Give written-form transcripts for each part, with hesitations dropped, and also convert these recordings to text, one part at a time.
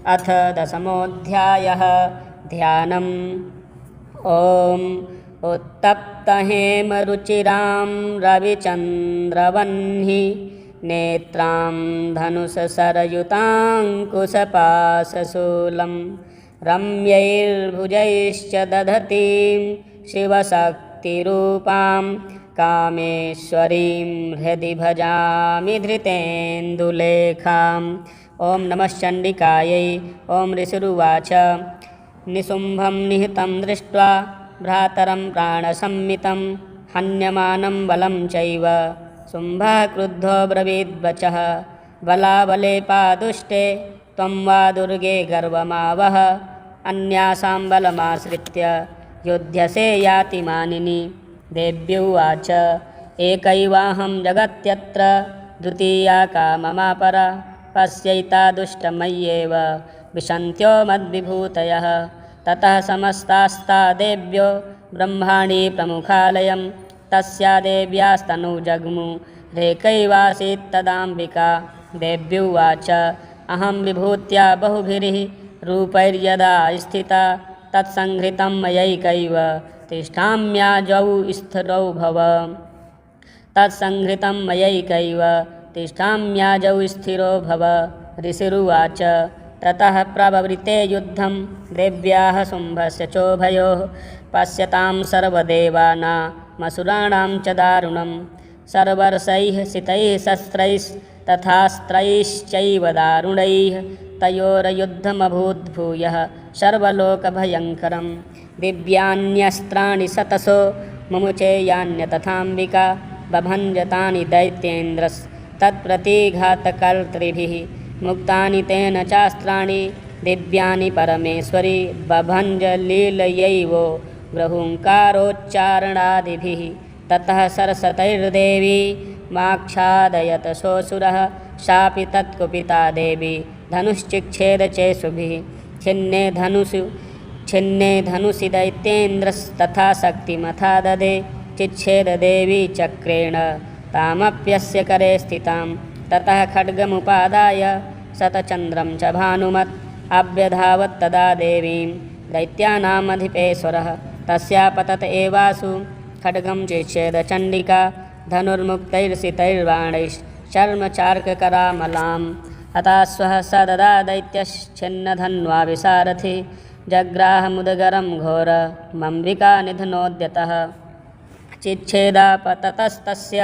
अथ दशमोऽध्यायः ध्यानम्। ॐ उत्तप्तहेमरुचिरां रविचन्द्रवह्नि नेत्रां धनुषसरयुताङ्कुशपाशशूलं रम्यैर्भुजैश्च दधतीं शिवशक्तिरूपां कामेश्वरीं हृदि भजामि धृतेन्दुलेखाम्। ॐ नमश्चण्डिकायै। ॐ ऋषिरुवाच निशुम्भं निहतं दृष्ट्वा भ्रातरं प्राणसम्मितं हन्यमानं बलं चैव शुम्भः क्रुद्धो ब्रवीद्वचः बलाबले पादुष्टे त्वं वा दुर्गे गर्वमावह अन्यासां बलमाश्रित्य युध्यसे याति मानिनी। देव्युवाच एकैवाहं जगत्यत्र द्वितीया का ममापरा पश्यैता दुष्टमय्येव विशन्त्यो मद्विभूतयः। ततः समस्तास्ता देव्यो ब्रह्माणि प्रमुखालयं तस्या देव्यास्तनु जग्मु रेकैवासीत् तदाम्बिका। देव्युवाच अहं विभूत्या बहुभिः रूपैर्यदा स्थिता तत्संहृतं मयैकैव तिष्ठाम्याजौ स्थिरौ भव। तत्संहृतं मयैकैव तिष्ठाम्याजौ स्थिरो भव। ऋषिरुवाच ततः प्रववृते युद्धं देव्याः शुम्भस्य चोभयोः पश्यतां सर्वदेवानामसुराणां च दारुणं सर्वर्षैः सितैः शस्त्रैस्तथास्त्रैश्चैव दारुणैः तयोर्युद्धमभूद्भूयः सर्वलोकभयङ्करं। दिव्यान्यस्त्राणि शतशो मुमुचे यान्यतथाम्बिका बभञ्जतानि दैत्येन्द्रस्तत्प्रतिघातकर्तृभिः मुक्तानि तेन चास्त्राणि दिव्यानि परमेश्वरी बभञ्जलीलयैवो ग्रहुङ्कारोच्चारणादिभिः। ततः सरस्वतैर्देवी माक्षादयत सोऽसुरः सापि तत्कुपिता देवी धनुश्चिच्छेदचेषुभिः। छिन्ने धनुषि दैत्येन्द्रस्तथा शक्तिमथा ददे चिच्छेददेवी चक्रेण तामप्यस्य करे स्थितां। ततः खड्गमुपादाय शतचन्द्रं च भानुमत् अभ्यधावत्तदा देवीं दैत्यानामधिपेश्वरः तस्या पतत एवासु खड्गं चिच्छेदचण्डिका धनुर्मुक्तैर्सितैर्बाणैश्चर्मचार्ककरामलाम्। हताश्वः स ददा दैत्यश्छिन्नधन्वा विसारथि जग्राहमुदगरं घोरमम्बिका निधनोद्यतः चिच्छेदापततस्तस्य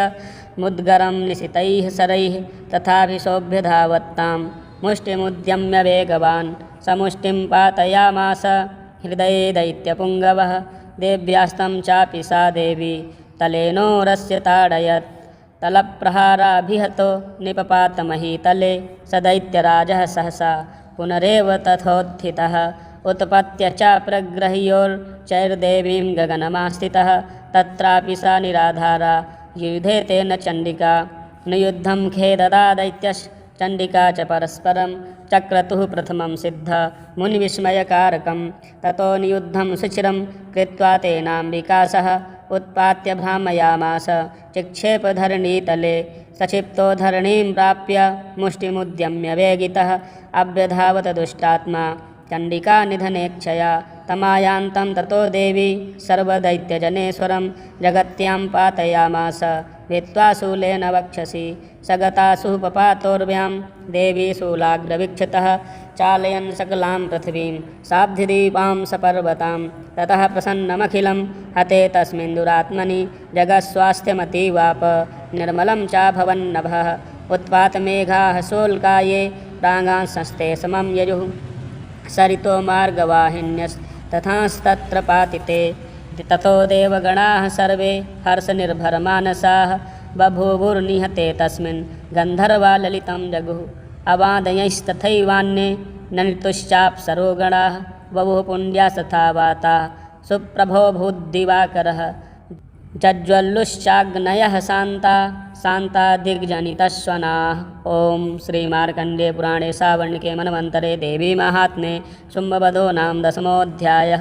मुद्गरं निशितैः शरैः तथाभिशोभ्यधावत्तां मुष्टिमुद्यम्य वेगवान् समुष्टिं पातयामास हृदये दैत्यपुङ्गवः। देव्यास्तं चापि सा देवी तलेनोरस्य ताडयत् तलप्रहाराभिहतो निपपातमहीतले स दैत्यराजः सहसा पुनरेव तथोत्थितः उत्पत्य च प्रग्रह्योर्चैर्देवीं गगनमास्थितः तत्रापि सा निराधारा युधे तेन चण्डिका। नियुद्धं खेददा दैत्यश्चण्डिका च परस्परं चक्रतुः प्रथमं सिद्ध मुनिविस्मयकारकं। ततो नियुद्धं सुचिरं कृत्वा तेनाम्बिका सह उत्पात्य भ्रामयामास चिक्षेपधरणीतले सक्षिप्तो धरणीं प्राप्य मुष्टिमुद्यम्य वेगितः अभ्यधावत दुष्टात्मा चण्डिका निधनेच्छया तमायान्तं। ततो देवी सर्वदैत्यजनेश्वरं जगत्यां पातयामास भित्त्वा शूलेन वक्षसि सगतासु पपातोर्व्यां देवी शूलाग्रवीक्षतः चालयन् सकलां पृथिवीं साब्धिदीपां सपर्वतां। ततः प्रसन्नमखिलं हते तस्मिन् दुरात्मनि जगत्स्वास्थ्यमतीवाप निर्मलं चाभवन्नभः उत्पातमेघाः शोल्काये प्राङ्गांसस्ते समं ययुः सरितो मार्गवाहिन्यस्तथास्तत्र पातिते। ततो देवगणाः सर्वे हर्षनिर्भरमानसाः बभूवुर्निहते तस्मिन् गन्धर्वा ललितं जगुः अवादयैस्तथैवान्ये नलितुश्चाप्सरो गणाः बभूः पुण्ड्यास्तथा वाताः सुप्रभो भूद्दिवाकरः जज्ज्वल्लुश्चाग्नयः शान्ता दिग्जनितश्वनाः। ॐ श्रीमार्कण्डेयपुराणे सावर्णिके मनवन्तरे देवी माहात्म्ये शुम्भवधो नाम 10मोऽध्यायः।